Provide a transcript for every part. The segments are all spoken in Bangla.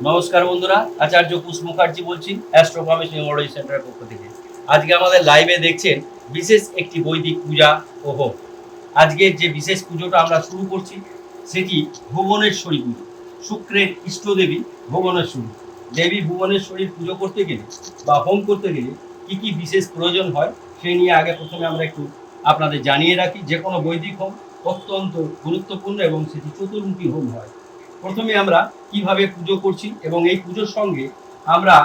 নমস্কার বন্ধুরা, আচার্য কুশ মুখার্জি বলছি অ্যাস্ট্রো ফার্মেসি নিউমোলজি সেন্টারের পক্ষ থেকে। আজকে আমাদের লাইভে দেখছেন বিশেষ একটি বৈদিক পূজা ও হোম। আজকের যে বিশেষ পুজোটা আমরা শুরু করছি সেটি ভুবনেশ্বরী পুজো। শুক্রের ইষ্টদেবী ভুবনেশ্বরী। দেবী ভুবনেশ্বরীর পুজো করতে গেলে বা হোম করতে গেলে কী কী বিশেষ প্রয়োজন হয় সেই নিয়ে আগে প্রথমে আমরা একটু আপনাদের জানিয়ে রাখি। যে কোনো বৈদিক হোম অত্যন্ত গুরুত্বপূর্ণ এবং সেটি চতুর্মুখী হোম হয়। প্রথমে আমরা কিভাবে পুজো করছি এবং এই পুজোর সঙ্গে আমরা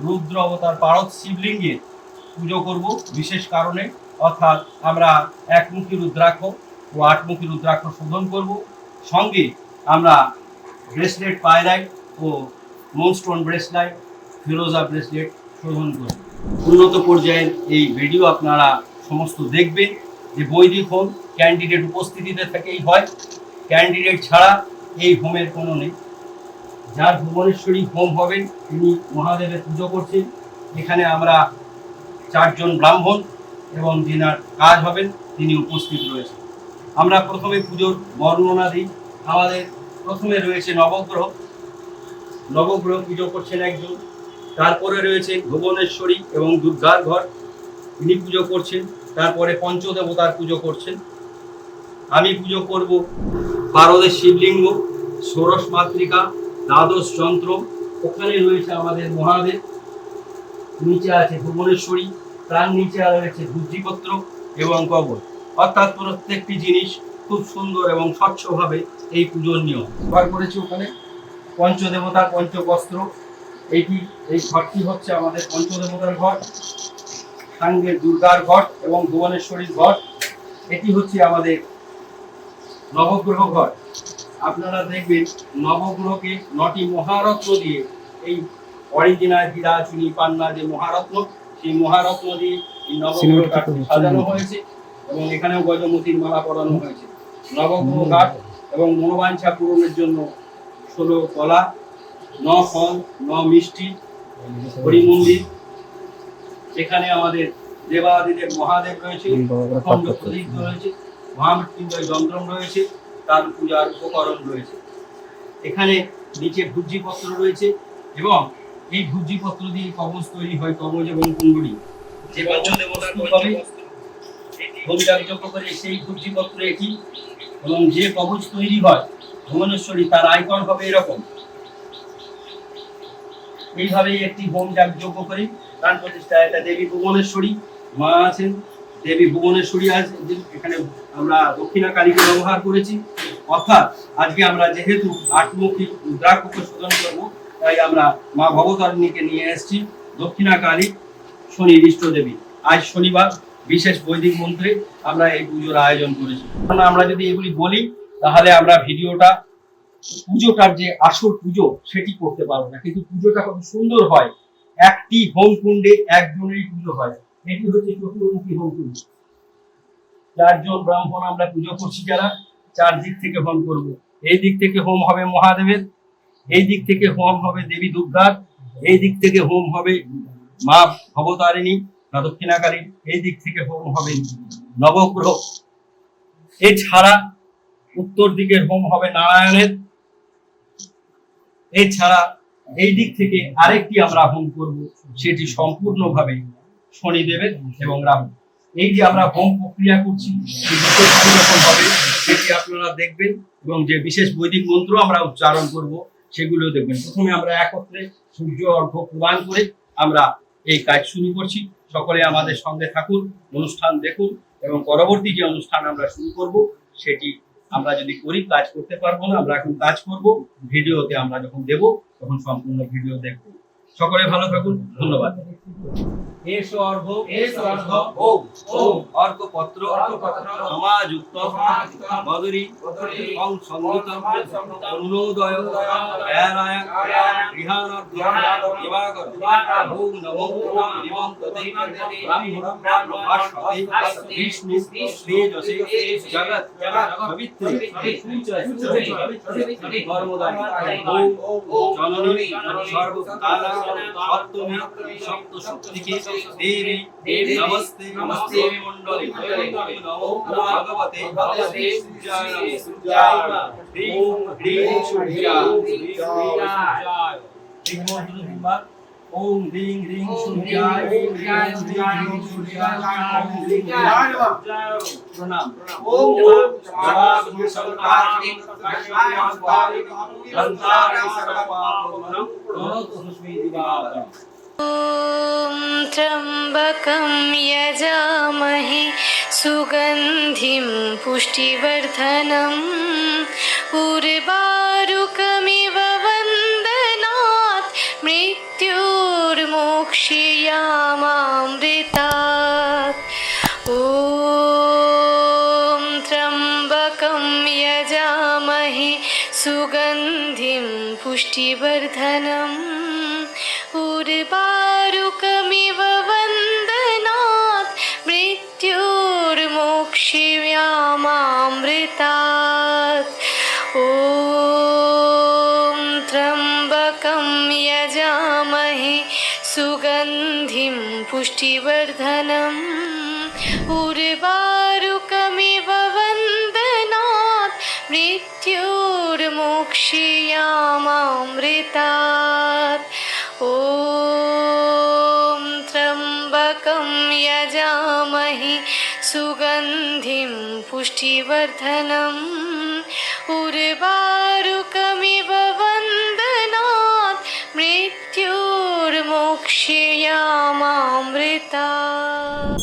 রুদ্র অবতার পারদ শিবলিঙ্গের পুজো করব বিশেষ কারণে, অর্থাৎ আমরা একমুখী রুদ্রাক্ষ ও আটমুখী রুদ্রাক্ষ শোধন করব। সঙ্গে আমরা ব্রেসলেট পায়রাইট ও মুনস্টোন ব্রেসলাইট ফিরোজা ব্রেসলেট শোধন করব। উন্নত পর্যায়ের এই ভিডিও আপনারা সমস্ত দেখবেন। যে বৈদিক হোম ক্যান্ডিডেট উপস্থিতিতে থেকেই হয়, ক্যান্ডিডেট ছাড়া এই হোমের কোনো নেই। যার ভুবনেশ্বরী হোম হবেন তিনি মহাদেবের পুজো করছেন। এখানে আমরা 4 জন ব্রাহ্মণ এবং যিনার কাজ হবেন তিনি উপস্থিত রয়েছেন। আমরা প্রথমে পুজোর বর্ণনা দিই। আমাদের প্রথমে রয়েছে নবগ্রহ। নবগ্রহ পুজো করছেন একজন। তারপরে রয়েছে ভুবনেশ্বরী এবং দুর্গার ঘর, তিনি পুজো করছেন। তারপরে পঞ্চদেবতার পুজো করছেন। আমি পুজো করব পারদের শিবলিঙ্গ, ষোড়শ মাতৃকা, দ্বাদশ যন্ত্র। ওখানে রয়েছে আমাদের মহাদেব, নিচে আছে ভুবনেশ্বরী, তার নিচে রয়েছে বুদ্ধিপত্র এবং কবর। অর্থাৎ প্রত্যেকটি জিনিস খুব সুন্দর এবং স্বচ্ছভাবে এই পুজোর নিয়ম ব্যবহার করেছি। ওখানে পঞ্চদেবতার পঞ্চবস্ত্র, এই ঘরটি হচ্ছে আমাদের পঞ্চদেবতার ঘর, সঙ্গে দুর্গার ঘর এবং ভুবনেশ্বরীর ঘর। এটি হচ্ছে আমাদের নবগ্রহ ঘর। আপনারা দেখবেন নবগ্রহকে 9টি মহারত্ন দিয়ে, এই অরিজিনাল হীরা চুনি পান্না যে মহারত্ন, সেই মহারত্ন দিয়ে এই নবগ্রহটা সাজানো হয়েছে এবং এখানেও গজমতির মালা পরানো হয়েছে। নবগ্রহ ঘাট এবং মনোবাঞ্ছা পূরণের জন্য 16 কলা, 9 ফল, 9 মিষ্টি, হরি মন্দির। এখানে আমাদের দেবাদিদেব মহাদেব রয়েছে, অখণ্ড প্রদীপ রয়েছে, মহামৃত্যুঞ্জয় যন্ত্রম রয়েছে, তার পূজার উপকরণ রয়েছে। এখানে নিচে ভূজিপত্র রয়েছে এবং এই ভূজিপত্র দিয়ে কবচ তৈরি হয়, কবচ এবং কুণ্ডলী। যে পঞ্চদেবতার হোমযজ্ঞ করে সেই ভূজিপত্র এটি, এবং যে কবচ তৈরি হয় ভুবনেশ্বরী তার আইকন হবে এরকম। এইভাবেই একটি হোম যজ্ঞ করে প্রাণ প্রতিষ্ঠা। এটা দেবী ভুবনেশ্বরী মা আছেন, দেবী ভুবনেশ্বরী আছেন। এখানে আমরা দক্ষিণা কালীকে ব্যবহার করেছি। অর্থাৎ আজকে আমরা যেহেতু আটমুখী রুদ্রাক্ষকে শোধন করব, তাই আমরা মা ভবতারিণীকে নিয়ে এসেছি। দক্ষিণা কালী শনি ইষ্টদেবী। আজ শনিবার বিশেষ বৈদিক মন্ত্রে আমরা এই পুজোর আয়োজন করেছি। আমরা যদি এগুলি বলি তাহলে আমরা পুজোটার যে আসল পুজো সেটি করতে পারবো না, কিন্তু পুজোটা কত সুন্দর হয়। একটি হোম কুণ্ডে একজনেরই পুজো হয়। এটি হচ্ছে চতুর্মুখী হোম কুণ্ড। 4 জন ব্রাহ্মণ আমরা পুজো করছি, যারা 4 দিক থেকে হোম করব। এই দিক থেকে হোম হবে মহাদেবের, এই দিক থেকে হোম হবে দেবী দুর্গার, এই দিক থেকে হোম হবে মা ভবতারিণী বা দক্ষিণাকালীর, এই দিক থেকে হোম হবে নবগ্রহ। এছাড়া উত্তর দিকের হোম হবে নারায়ণের। এছাড়া এই দিক থেকে আরেকটি আমরা হোম করব, সেটি সম্পূর্ণভাবে শনিদেবের এবং রাহু। এই যে আমরা হোম প্রক্রিয়া করছি যখন হবে সেটি আপনারা দেখবেন, এবং যে বিশেষ বৈদিক মন্ত্র আমরা উচ্চারণ করব সেগুলো দেখবেন। প্রথমে আমরা একত্রে সূর্য অর্ঘ্য প্রদান করে আমরা এই কাজ শুরু করছি। সকলে আমাদের সঙ্গে থাকুন, অনুষ্ঠান দেখুন, এবং পরবর্তী যে অনুষ্ঠান আমরা শুরু করব সেটি আমরা যদি করি কাজ করতে পারবো না। আমরা এখন কাজ করব, ভিডিওতে আমরা যখন দেব তখন সম্পূর্ণ ভিডিও দেখব। সকলে ভালো থাকুন, ধন্যবাদ। এসো অর্ঘ্য, ওম ওম অর্ঘ্যপত্র সমাযুক্ত বদরি অং সংগীতম অরুণোদয় ধ্যানায় গৃহাণার্থ দিবাকর ওম নমো নিমন্ত্রতে ব্রাহ্মণ ভাস্বতে বিষ্ণু তেজসে জগৎ পবিত্রে সূচয় ধর্মদায় ওম জননী সর্বকালা সপ্তমী সপ্তশক্তিকে देवी नमस्ते नमस्ते मंडली नमो भगवते सूर्याय ह्रीं ह्रीं सूर्याय এই মন্ত্র দুবার ওম হ্রিং হ্রিং সূর্যায় প্রণাম ওম त्र्यम्बकं यजामहे सुगन्धिं पुष्टिवर्धनम् उर्वारुकमिव वन्दनात् मृत्युर्मोक्षयामामृतात् ॐ त्र्यम्बकं यजामहे सुगन्धिं पुष्टिवर्धनम् उर्वारुकमिव वन्दनात् मृत्युर्मोक्षयामामृतात् ॐ त्र्यम्बकं यजामहे सुगन्धिं पुष्टिवर्धनम् उर्वारुकमिव वन्दनात् मृत्युर्मोक्षयामामृतात् ॐ त्र्यम्बकं यजामहे सुगन्धिं पुष्टिवर्धनम् उर्वारुकमिव वन्दनात् मृत्युर्मोक्षयामामृतात्।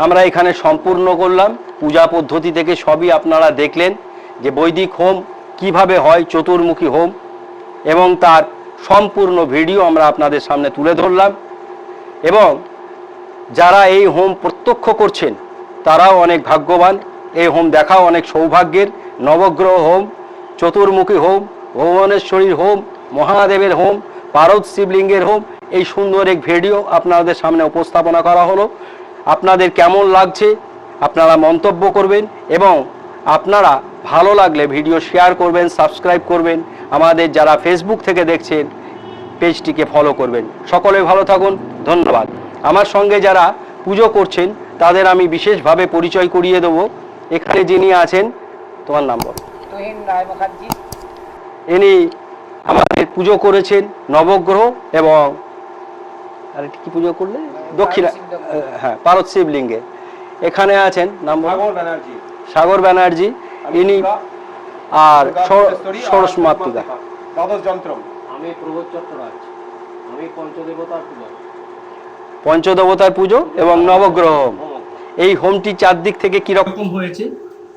আমরা এখানে সম্পূর্ণ করলাম। পূজা পদ্ধতি থেকে সবই আপনারা দেখলেন যে বৈদিক হোম কিভাবে হয়, চতুর্মুখী হোম, এবং তার সম্পূর্ণ ভিডিও আমরা আপনাদের সামনে তুলে ধরলাম। এবং যারা এই হোম প্রত্যক্ষ করছেন তারাও অনেক ভাগ্যবান, এই হোম দেখাও অনেক সৌভাগ্যের। নবগ্রহ হোম, চতুর্মুখী হোম, ভুবনেশ্বরীর হোম, মহাদেবের হোম, পারদ শিবলিঙ্গের হোম, এই সুন্দর এক ভিডিও আপনাদের সামনে উপস্থাপনা করা হলো। আপনাদের কেমন লাগছে আপনারা মন্তব্য করবেন, এবং আপনারা ভালো লাগলে ভিডিও শেয়ার করবেন, সাবস্ক্রাইব করবেন। আমাদের যারা ফেসবুক থেকে দেখছেন পেজটিকে ফলো করবেন। সকলে ভালো থাকুন, ধন্যবাদ। আমার সঙ্গে যারা পুজো করছেন তাদের আমি বিশেষভাবে পরিচয় করিয়ে দেবো। এখানে যিনি আছেন, তোমার নাম বল। তুহিন রায় মুখার্জি। ইনি আমাদের পুজো করেছেন নবগ্রহ এবং আরেকটি কি পুজো করলে দক্ষিণা, হ্যাঁ, পারদ শিবলিঙ্গে। এখানে আছেন নাম ব্যানার্জি, সাগর ব্যানার্জি, ইনি আর ষোড়শ মাতৃকা। দ্বাদশ যন্ত্র। আমি প্রবোধ চট্টরাজ, আমি পঞ্চদেবতার পূজা, পঞ্চদেবতার পুজো এবং নবগ্রহ হোম। এই হোমটি চারদিক থেকে কিরকম হয়েছে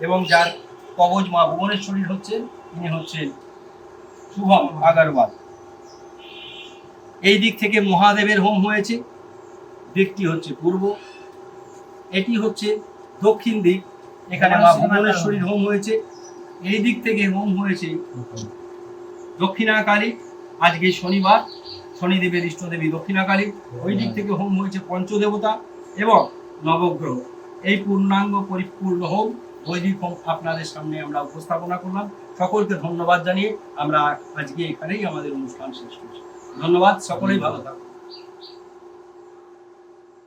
এবং যার কবজ মা ভুবনেশ্বরীর হচ্ছেন, তিনি হচ্ছেন শুভম আগারওয়াল। এই দিক থেকে মহাদেবের হোম হয়েছে, দিকটি হচ্ছে পূর্ব, এটি হচ্ছে দক্ষিণ দিক, এখানে মা ভুবনেশ্বরীর হোম হয়েছে। এই দিক থেকে হোম হয়েছে দক্ষিণাকালী, আজকে শনিবার, শনিদেবের ইষ্টদেবী দক্ষিণাকালী। ওই দিক থেকে হোম হয়েছে পঞ্চদেবতা এবং নবগ্রহ। এই পূর্ণাঙ্গ পরিপূর্ণ হোম, বৈদিক হোম আপনাদের সামনে আমরা উপস্থাপনা করলাম। সকলকে ধন্যবাদ জানিয়ে আমরা আজকে এখানেই আমাদের অনুষ্ঠান শেষ করছি। ধন্যবাদ, সকলেই ভালো থাকুন।